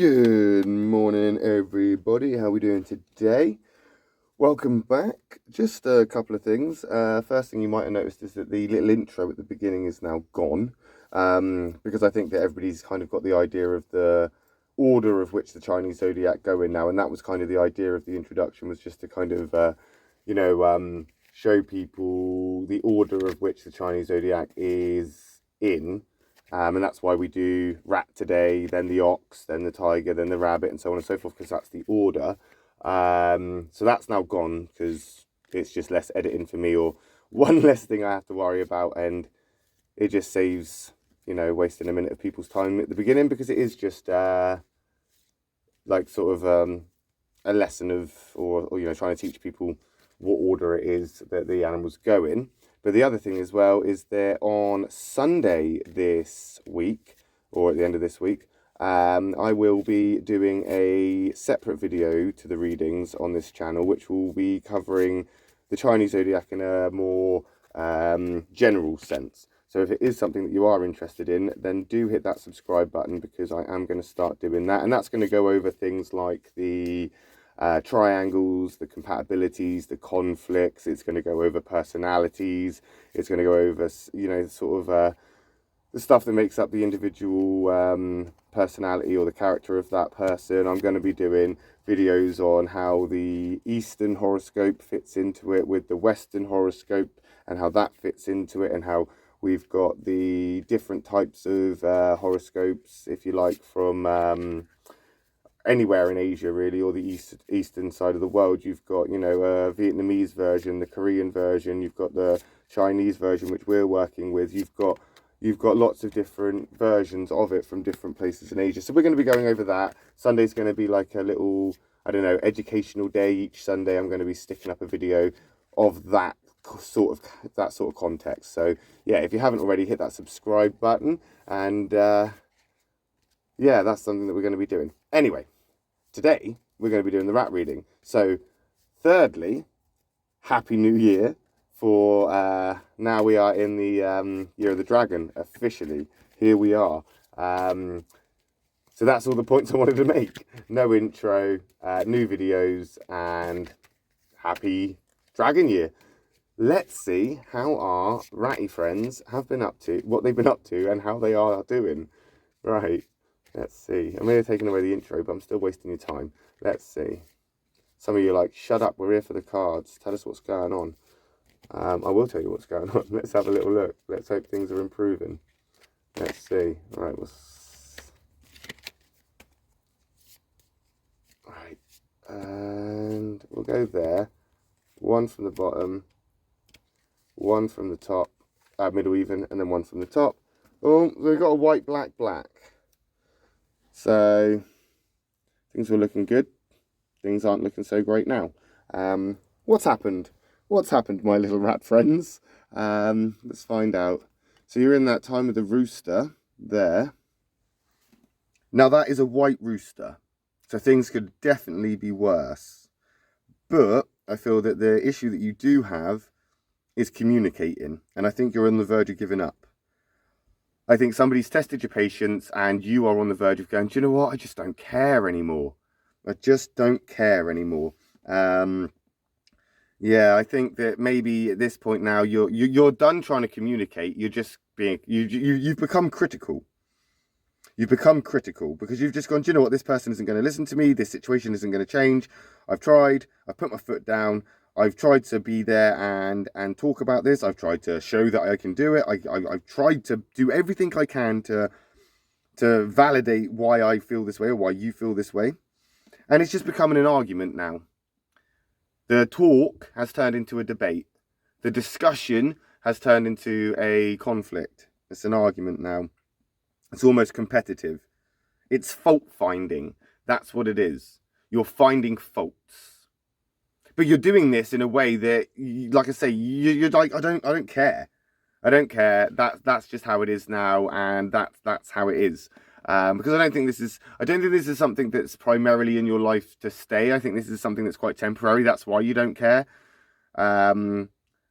Good morning, everybody. How are we doing today? Welcome back. Just a couple of things. First thing you might have noticed is that the little intro at the beginning is now gone, because I think that everybody's kind of got the idea of the order of which the Chinese Zodiac go in now, and that was kind of the idea of the introduction, was just to kind of, show people the order of which the Chinese Zodiac is in. And that's why we do rat today, then the ox, then the tiger, then the rabbit, and so on and so forth, because that's the order. So that's now gone, because it's just less editing for me, or one less thing I have to worry about, and it just saves, wasting a minute of people's time at the beginning, because it is just a lesson of, or trying to teach people what order it is that the animals go in. But the other thing as well is that on Sunday this week, or at the end of this week, I will be doing a separate video to the readings on this channel, which will be covering the Chinese Zodiac in a more general sense. So if it is something that you are interested in, then do hit that subscribe button, because I am going to start doing that. And that's going to go over things like the triangles, the compatibilities, the conflicts. It's going to go over personalities. It's going to go over, the stuff that makes up the individual personality or the character of that person. I'm going to be doing videos on how the Eastern horoscope fits into it with the Western horoscope, and how that fits into it, and how we've got the different types of horoscopes, if you like, from anywhere in Asia, really, or the eastern side of the world. You've got, a Vietnamese version, the Korean version, you've got the Chinese version, which we're working with. You've got lots of different versions of it from different places in Asia. So we're going to be going over that. Sunday's going to be like a little, educational day. Each Sunday I'm going to be sticking up a video of that sort of context. So yeah, if you haven't already, hit that subscribe button, and yeah, that's something that we're going to be doing. Anyway, today we're going to be doing the rat reading. So thirdly, Happy New Year. For now we are in the Year of the Dragon, officially. Here we are. So that's all the points I wanted to make. No intro, new videos, and Happy Dragon Year. Let's see how our ratty friends have been up to, what they've been up to, and how they are doing. Right. Let's see. I may have taken away the intro, but I'm still wasting your time. Let's see. Some of you are like, shut up, we're here for the cards. Tell us what's going on. I will tell you what's going on. Let's have a little look. Let's hope things are improving. Let's see. Right. Right. And we'll go there. One from the bottom. One from the top. Middle even. And then one from the top. Oh, we've got a white, black, black. So things were looking good. Things aren't looking so great now. What's happened? What's happened, my little rat friends? Let's find out. So you're in that time of the rooster there. Now that is a white rooster. So things could definitely be worse. But I feel that the issue that you do have is communicating. And I think you're on the verge of giving up. I think somebody's tested your patience, and you are on the verge of going, do you know what? I just don't care anymore. I just don't care anymore. Yeah, I think that maybe at this point now you're done trying to communicate. You're just being you've become critical. You've become critical because you've just gone, do you know what? This person isn't going to listen to me. This situation isn't going to change. I've tried. I've put my foot down. I've tried to be there and talk about this. I've tried to show that I can do it. I've tried to do everything I can to validate why I feel this way or why you feel this way. And it's just becoming an argument now. The talk has turned into a debate. The discussion has turned into a conflict. It's an argument now. It's almost competitive. It's fault finding. That's what it is. You're finding faults. But you're doing this in a way that, like I say, you're like, I don't care. I don't care. That's just how it is now, and that's how it is. Because I don't think this is something that's primarily in your life to stay. I think this is something that's quite temporary. That's why you don't care.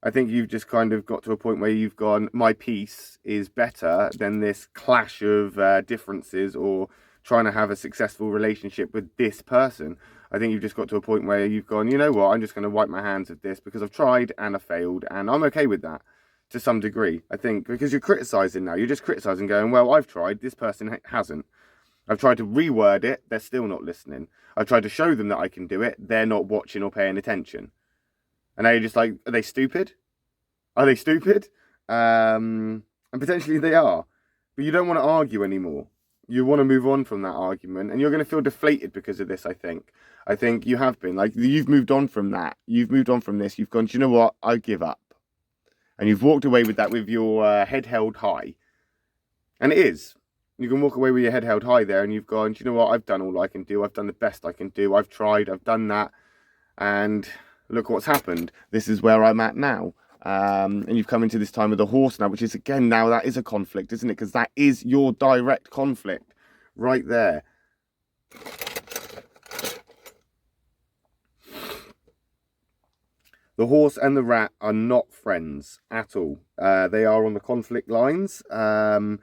I think you've just kind of got to a point where you've gone, my peace is better than this clash of differences, or trying to have a successful relationship with this person. I think you've just got to a point where you've gone, you know what, I'm just going to wipe my hands of this because I've tried and I failed, and I'm okay with that to some degree, I think, because you're criticising now. You're just criticising, going, well, I've tried, this person hasn't. I've tried to reword it, they're still not listening. I've tried to show them that I can do it, they're not watching or paying attention. And now you're just like, are they stupid? Are they stupid? And potentially they are. But you don't want to argue anymore. You want to move on from that argument, and you're going to feel deflated because of this, I think. I think you have been. Like, you've moved on from that. You've moved on from this. You've gone, do you know what? I give up. And you've walked away with that with your head held high. And it is. You can walk away with your head held high there, and you've gone, do you know what? I've done all I can do. I've done the best I can do. I've tried. I've done that. And look what's happened. This is where I'm at now. And you've come into this time with the horse now, which is, again, now that is a conflict, isn't it? Because that is your direct conflict right there. The horse and the rat are not friends at all. They are on the conflict lines. And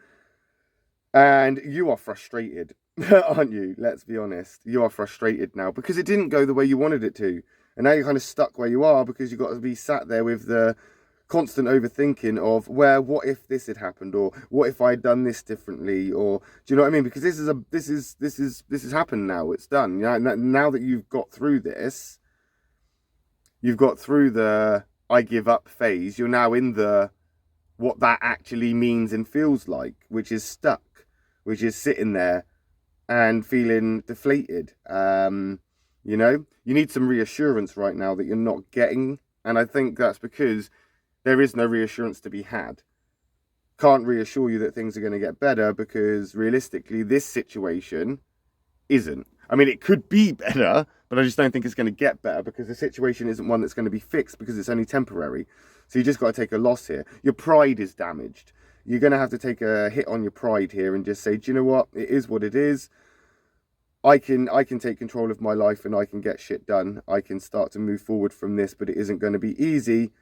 you are frustrated, aren't you? Let's be honest. You are frustrated now because it didn't go the way you wanted it to. And now you're kind of stuck where you are because you've got to be sat there with the constant overthinking of, well, what if this had happened, or what if I had done this differently, or do you know what I mean? Because this has happened now. It's done. You know, now that you've got through this, you've got through the I give up phase. You're now in the what that actually means and feels like, which is stuck, which is sitting there and feeling deflated. You know, you need some reassurance right now that you're not getting. And I think that's because there is no reassurance to be had. Can't reassure you that things are going to get better because realistically, this situation isn't. I mean, it could be better, but I just don't think it's going to get better because the situation isn't one that's going to be fixed because it's only temporary. So you just got to take a loss here. Your pride is damaged. You're going to have to take a hit on your pride here and just say, do you know what? It is what it is. I can take control of my life and I can get shit done. I can start to move forward from this, but it isn't going to be easy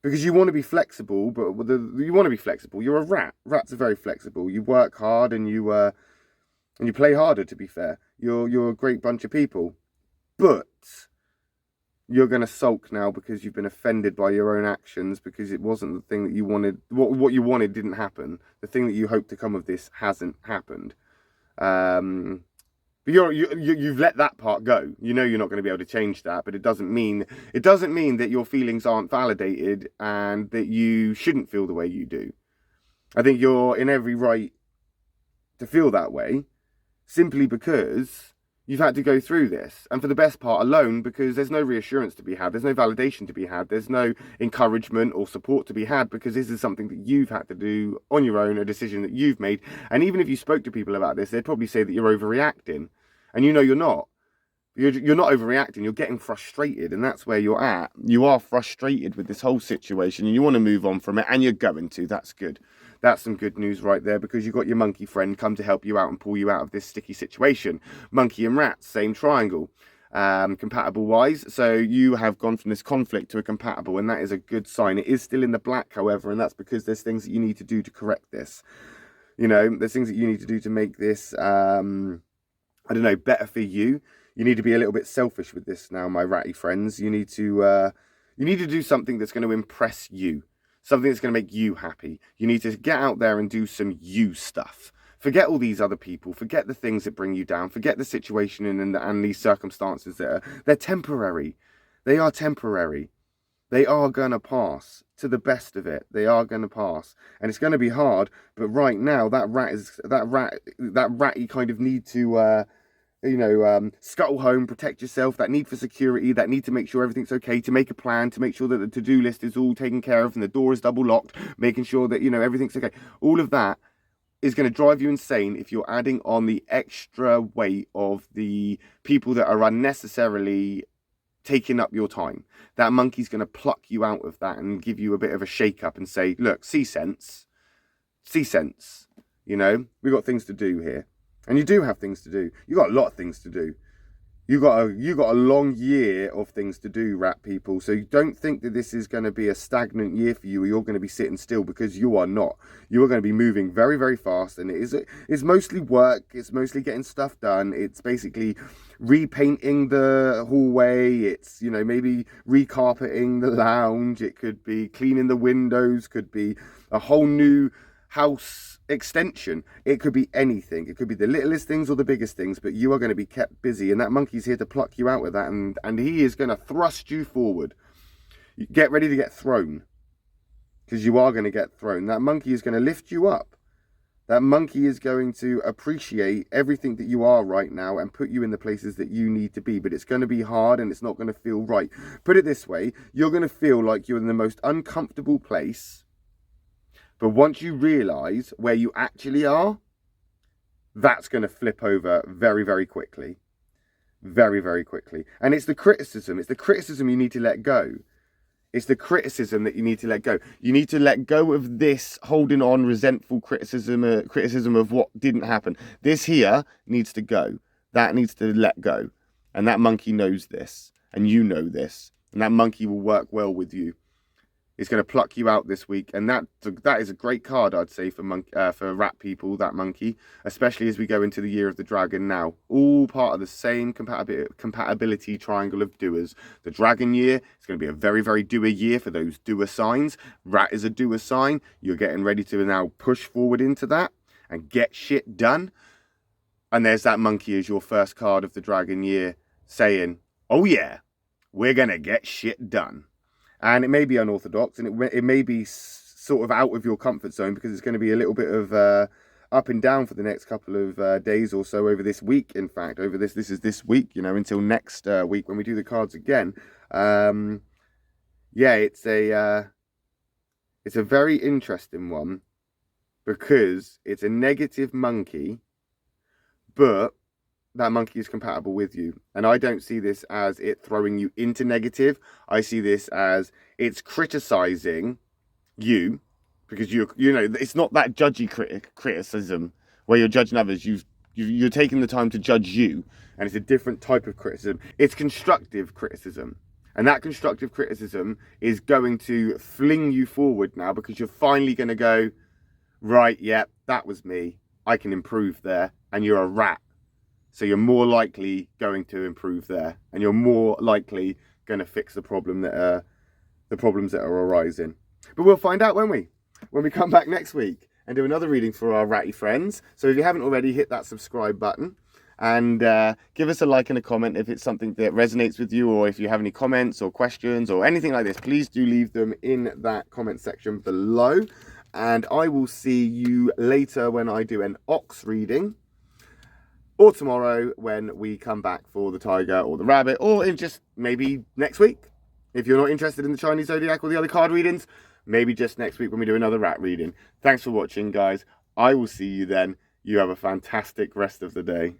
because you want to be flexible, but you want to be flexible. You're a rat. Rats are very flexible. You work hard and you play harder, to be fair. You're a great bunch of people, but you're going to sulk now because you've been offended by your own actions because it wasn't the thing that you wanted. What you wanted didn't happen. The thing that you hoped to come of this hasn't happened. But you've let that part go. You know you're not going to be able to change that, but it doesn't mean that your feelings aren't validated and that you shouldn't feel the way you do. I think you're in every right to feel that way, simply because you've had to go through this, and for the best part alone, because there's no reassurance to be had, there's no validation to be had, there's no encouragement or support to be had, because this is something that you've had to do on your own, a decision that you've made. And even if you spoke to people about this, they'd probably say that you're overreacting, and you know you're not. You're not overreacting, you're getting frustrated, and that's where you're at. You are frustrated with this whole situation, and you want to move on from it, and you're going to. That's good. That's some good news right there, because you've got your monkey friend come to help you out and pull you out of this sticky situation. Monkey and rat, same triangle, compatible wise. So you have gone from this conflict to a compatible, and that is a good sign. It is still in the black, however, and that's because there's things that you need to do to correct this. You know, there's things that you need to do to make this, I don't know, better for you. You need to be a little bit selfish with this now, my ratty friends. You need to do something that's going to impress you. Something that's going to make you happy. You need to get out there and do some you stuff. Forget all these other people. Forget the things that bring you down. Forget the situation and these circumstances they're temporary. They are temporary. They are going to pass. To the best of it, they are going to pass. And it's going to be hard, but right now that rat you kind of need to scuttle home, protect yourself, that need for security, that need to make sure everything's okay, to make a plan, to make sure that the to-do list is all taken care of and the door is double locked, making sure that, everything's okay. All of that is going to drive you insane if you're adding on the extra weight of the people that are unnecessarily taking up your time. That monkey's going to pluck you out of that and give you a bit of a shake up and say, look, see sense, we've got things to do here. And you do have things to do. You've got a lot of things to do. You got a long year of things to do, rat people. So you don't think that this is going to be a stagnant year for you, or you're going to be sitting still, because you are not. You are going to be moving very, very fast, and it's mostly work. It's mostly getting stuff done. It's basically repainting the hallway. It's, you know, maybe recarpeting the lounge. It could be cleaning the windows. Could be a whole new house extension. It could be anything. It could be the littlest things or the biggest things, but you are going to be kept busy, and that monkey's here to pluck you out with that, and he is going to thrust you forward. Get ready to get thrown, because you are going to get thrown. That monkey is going to lift you up. That monkey is going to appreciate everything that you are right now and put you in the places that you need to be, but it's going to be hard and it's not going to feel right. Put it this way, you're going to feel like you're in the most uncomfortable place. But once you realise where you actually are, that's going to flip over very, very quickly. Very, very quickly. And it's the criticism. It's the criticism you need to let go. It's the criticism that you need to let go. You need to let go of this holding on, resentful criticism of what didn't happen. This here needs to go. That needs to let go. And that monkey knows this. And you know this. And that monkey will work well with you. It's going to pluck you out this week, and that is a great card, I'd say, for rat people, that monkey, especially as we go into the year of the dragon now. All part of the same compatibility triangle of doers. The dragon year is going to be a very, very doer year for those doer signs. Rat is a doer sign. You're getting ready to now push forward into that and get shit done. And there's that monkey as your first card of the dragon year saying, oh yeah, we're going to get shit done. And it may be unorthodox, and it may be sort of out of your comfort zone, because it's going to be a little bit of up and down for the next couple of days or so, over this week. In fact, over this is this week, you know, until next week when we do the cards again. Yeah, it's a very interesting one, because it's a negative monkey, but that monkey is compatible with you. And I don't see this as it throwing you into negative. I see this as it's criticizing you, because you know, it's not that judgy criticism where you're judging others. You're taking the time to judge you, and it's a different type of criticism. It's constructive criticism. And that constructive criticism is going to fling you forward now, because you're finally going to go, right, yeah, that was me. I can improve there. And you're a rat. So you're more likely going to improve there, and you're more likely going to fix the problems that are arising. But we'll find out, won't we? When we come back next week and do another reading for our ratty friends. So if you haven't already, hit that subscribe button, and give us a like and a comment if it's something that resonates with you, or if you have any comments or questions or anything like this, please do leave them in that comment section below. And I will see you later when I do an ox reading, or tomorrow when we come back for the tiger or the rabbit, or in just maybe next week. If you're not interested in the Chinese Zodiac or the other card readings, maybe just next week when we do another rat reading. Thanks for watching, guys. I will see you then. You have a fantastic rest of the day.